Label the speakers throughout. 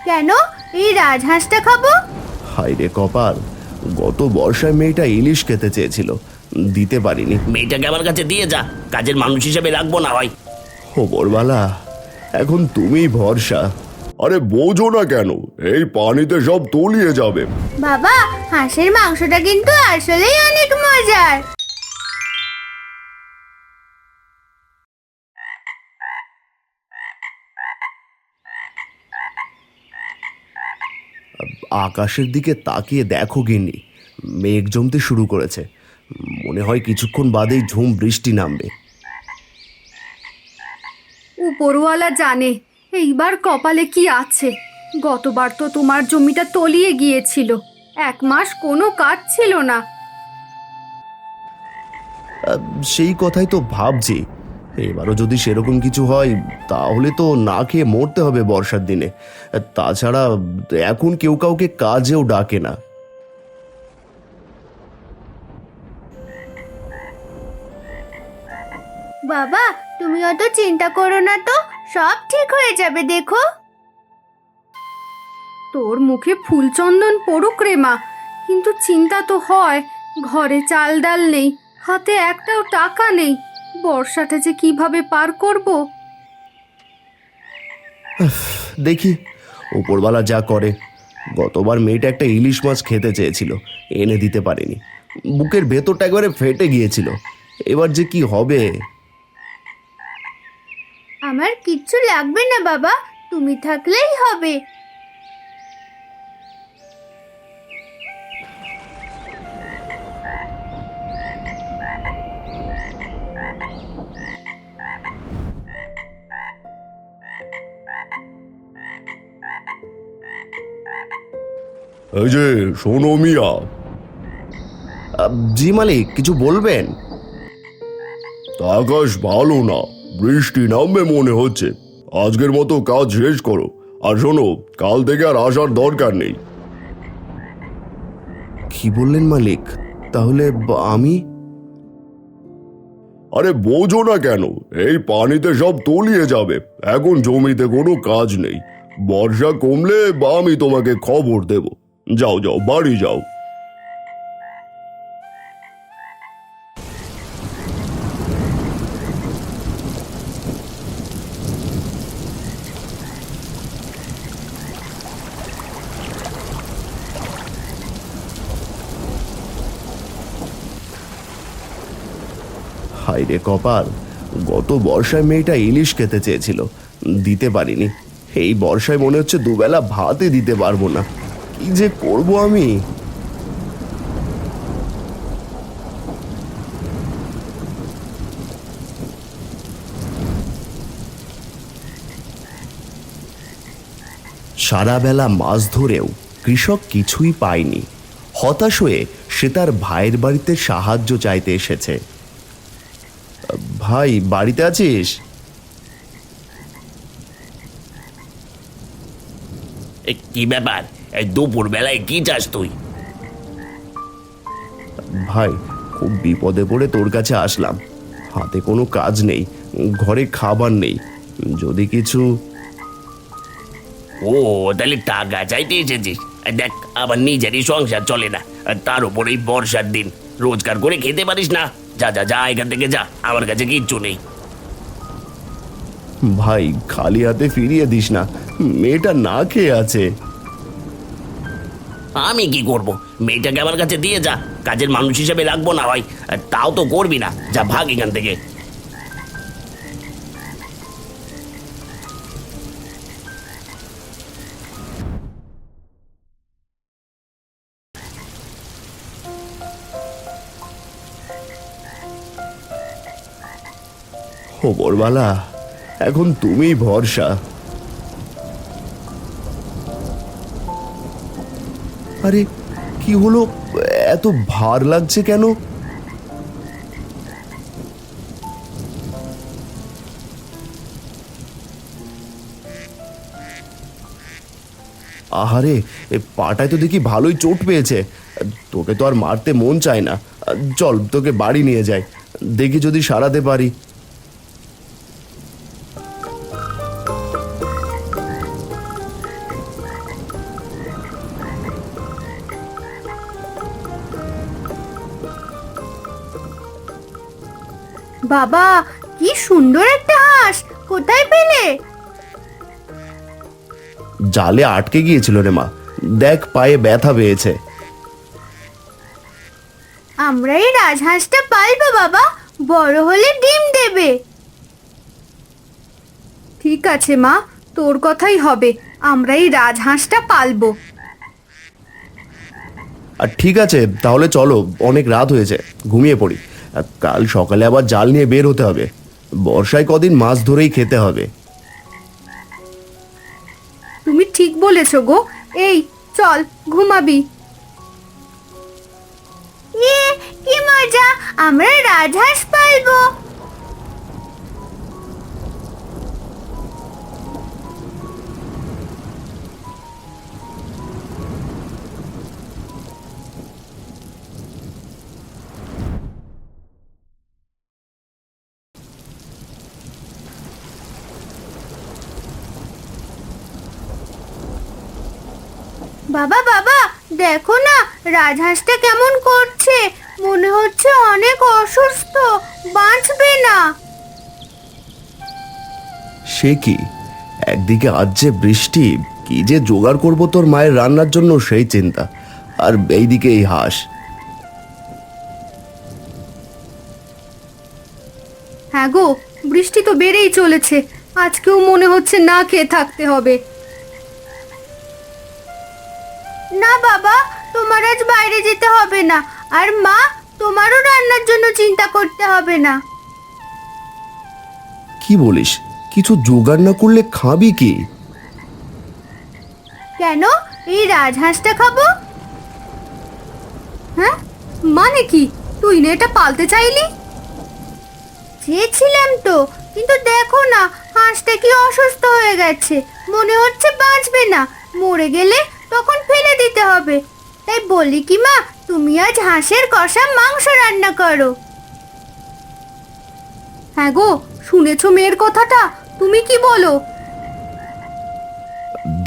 Speaker 1: কেন? এই রাজহাঁসটা খাবো।
Speaker 2: হায় রে কপাল, গত বর্ষায় মেয়েটা ইলিশ খেতে চেয়েছিল, দিতে পারিনি।
Speaker 3: মেয়েটাকে আমার কাছে দিয়ে যা, কাজের মানুষ হিসেবে রাখবো না হয়।
Speaker 2: ওপরওয়ালা, এখন তুমিই ভরসা।
Speaker 4: আরে বোঝো না কেন, এই পানিতে সব তলিয়ে যাবে।
Speaker 1: বাবা, হাঁসের মাংসটা কিন্তু আসলেই অনেক মজার।
Speaker 2: আকাশের দিকে তাকিয়ে দেখো গিন্নি, মেঘ জমতে শুরু করেছে। মনে হয় কিছুক্ষণ বাদেই ঝুম বৃষ্টি নামবে।
Speaker 5: উপরওয়ালা জানে এইবার কপালে কি আছে। গতবার তো তোমার জমিটা তলিয়ে গিয়েছিল, 1 মাস কোনো কাজ ছিল না।
Speaker 2: সেই কথাই তো ভাবছি, এবারও যদি সেরকম কিছু হয় তাহলে তো না খেয়ে মরতে হবে বর্ষার দিনে। তাছাড়া এখন কেউ কাউকে কাজেও ডাকে না।
Speaker 1: বাবা, তুমি অত চিন্তা করো না তো, সব ঠিক হয়ে যাবে, দেখো।
Speaker 5: তোর মুখে ফুলচন্দন পড়ুক রে মা, কিন্তু চিন্তা তো হয়। ঘরে চাল ডাল নেই, হাতে একটাও টাকা নেই। বর্ষাটা যে কিভাবে পার করব।
Speaker 2: দেখি উপরওয়ালা যা করে। গতবার মেয়েটা একটা ইলিশ মাছ খেতে চেয়েছিল, এনে দিতে পারেনি। বুকের ভেতরটা একবারে ফেটে গিয়েছিল। এবার যে কি হবে।
Speaker 1: আমার কিচ্ছু লাগবে না বাবা, তুমি থাকলেই হবে।
Speaker 4: এই যে শোনো মিয়া,
Speaker 2: জি মালিক, কিছু বলবেন?
Speaker 4: আকাশ ভালো না, বৃষ্টি নামবে মনে হচ্ছে। আজকের মতো কাজ শেষ করো, আর শোনো, কাল থেকে আর আসার দরকার নেই।
Speaker 2: কি বললেন মালিক? তাহলে আমি?
Speaker 4: আরে বোঝো না কেন, এই পানিতে সব তলিয়ে যাবে। এখন জমিতে কোনো কাজ নেই। বর্ষা কমলে আমি তোমাকে খবর দেব। যাও যাও, বাড়ি যাও।
Speaker 2: হায় রে কপাল, গত বর্ষায় মেয়েটা ইলিশ খেতে চেয়েছিল, দিতে পারিনি। এই বর্ষায় মনে হচ্ছে দুবেলা ভাতই দিতে পারবো না। কি যে করব আমি। সারা বেলা মাছ ধরেও কৃষক কিছুই পায়নি। হতাশ হয়ে সে তার ভাইয়ের বাড়িতে সাহায্য চাইতে এসেছে। ভাই, বাড়িতে আছিস?
Speaker 3: কি ব্যাপার, এই দুপুর বেলায় কি চাস তুই?
Speaker 2: ভাই, খুব বিপদে পড়ে তোর কাছে আসলাম। হাতে কোনো কাজ নেই, ঘরে খাবার নেই। যদি কিছু।
Speaker 3: ও, তাহলে টাকা চাইতে এসেছিস? দেখ, আবার নিজেরই সংসার চলে না, আর তার উপর এই বর্ষার দিন রোজগার করে খেতে পারিস না। যা যা যা, এখান থেকে যা, আমার কাছে কিচ্ছু নেই।
Speaker 2: ভাই, খালি হাতে ফিরিয়ে দিস না, মেয়েটা না খেয়ে আছে।
Speaker 3: আমি কি করব? মেয়েটাকে আমার কাছে দিয়ে যা, কাজের মানুষ হিসেবে রাখবো না হয়। আর তাও তো করবি না, যা ভাগ এখান থেকে।
Speaker 2: ওপরওয়ালা, এখন তুমিই ভরসা। আরে কি হলো, এত ভার লাগছে কেন? আহারে, পাটায় তো দেখি ভালোই চোট পেয়েছে। তোকে তো আর মারতে মন চায় না। চল তোকে বাড়ি নিয়ে যাই, দেখি যদি সারাতে পারি।
Speaker 1: বাবা, কি সুন্দর একটা হাঁস! কোথায় পেলে?
Speaker 2: জালে আটকে গিয়েছিল রে মা, দেখ পায়ে ব্যথা পেয়েছে।
Speaker 1: আমরা এই রাজহাঁসটা পালবো বাবা, বড় হলে ডিম দেবে।
Speaker 5: ঠিক আছে মা, তোর কথাই হবে, আমরা এই রাজহাঁসটা পালবো।
Speaker 2: আর ঠিক আছে, তাহলে চলো, অনেক রাত হয়েছে, ঘুমিয়ে পড়ি। আর কাল সকালে আবার জাল নিয়ে বের হতে হবে। বর্ষায় কদিন মাছ ধরেই খেতে হবে।
Speaker 5: তুমি ঠিক বলেছো গো। এই চল, ঘুমাবি।
Speaker 1: কি মজা, আমরা রাজহাঁস পালবো। বাবা বাবা, দেখো না রাজহাঁসটা কেমন করছে, মনে হচ্ছে অনেক অসুস্থ, বাঁচবে না।
Speaker 2: সে কি, একদিকে আজ যে বৃষ্টি, কি যে জোগাড় করবো তোর মায়ের রান্নার জন্য সেই চিন্তা, আর এইদিকে এই হাঁস।
Speaker 5: হ্যাঁ গো, বৃষ্টি তো বেড়েই চলেছে, আজকেও মনে হচ্ছে না খেয়ে থাকতে হবে।
Speaker 1: না বাবা, তোমার আজ বাইরে যেতে হবে না, আর মা, তোমারও রান্নার জন্য চিন্তা করতে হবে না।
Speaker 2: কি বলিস, কিছু জোগাড় না করলে খাবি কি?
Speaker 1: কেন, এই রাজহাঁসটা খাবো।
Speaker 5: হ্যাঁ, মানে কি, তুই না এটা পালতে চাইলি?
Speaker 1: চেয়েছিলাম তো, কিন্তু দেখো না হাঁসটা কি অসুস্থ হয়ে গেছে, মনে হচ্ছে বাঁচবে না, মরে গেলে তখন ফেলে দিতে হবে। তাই বলি কি মা, তুমি আজ হাঁসের কষা মাংস রান্না করো।
Speaker 5: হ্যাঁ গো, শুনেছো মেয়ের কথাটা, তুমি কি বলো?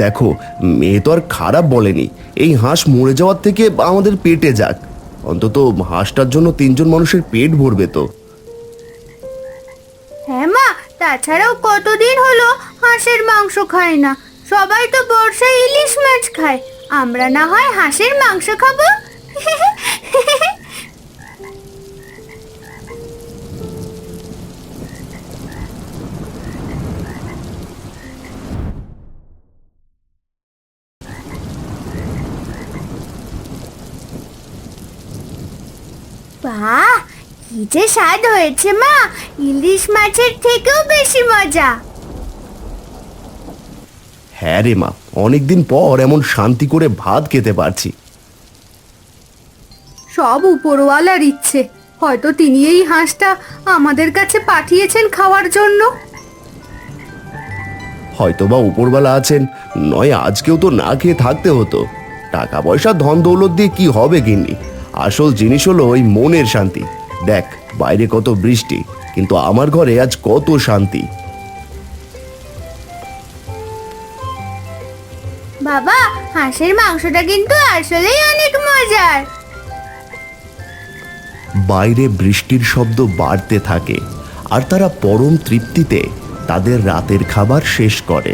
Speaker 2: দেখো, মেয়ে তো আর খারাপ বলেনি, এই হাঁস মরে যাওয়ার থেকে আমাদের পেটে যাক, অন্তত হাঁসটার জন্য 3জন মানুষের পেট ভরবে তো।
Speaker 1: হ্যাঁ মা, তাছাড়াও কতদিন হলো হাঁসের মাংস খায় না, সবাই তো বর্ষায় ইলিশ মাছ খায়, আমরা না হয় হাঁসের মাংস খাবো। বাহ, কি যে স্বাদ হয়েছে মা, ইলিশ মাছের থেকেও বেশি মজা।
Speaker 2: হ্যাঁ রে মা, অনেকদিন পর এমন শান্তি করে ভাত খেতে পারছি।
Speaker 5: সব উপরওয়ালার ইচ্ছে, হয়তো তিনি এই হাঁসটা আমাদের কাছে পাঠিয়েছেন খাওয়ার জন্য।
Speaker 2: হয়তোবা উপরওয়ালা আছেন, নয় আজকেও তো না খেয়ে থাকতে হতো। টাকা পয়সা ধন দৌলত দিয়ে কি হবে গিন্নি, আসল জিনিস হলো ওই মনের শান্তি। দেখ বাইরে কত বৃষ্টি, কিন্তু আমার ঘরে আজ কত শান্তি।
Speaker 1: বাবা, হাঁসের মাংসটা কিন্তু আসলেই অনেক মজার।
Speaker 2: বাইরে বৃষ্টির শব্দ বাড়তে থাকে, আর তারা পরম তৃপ্তিতে তাদের রাতের খাবার শেষ করে।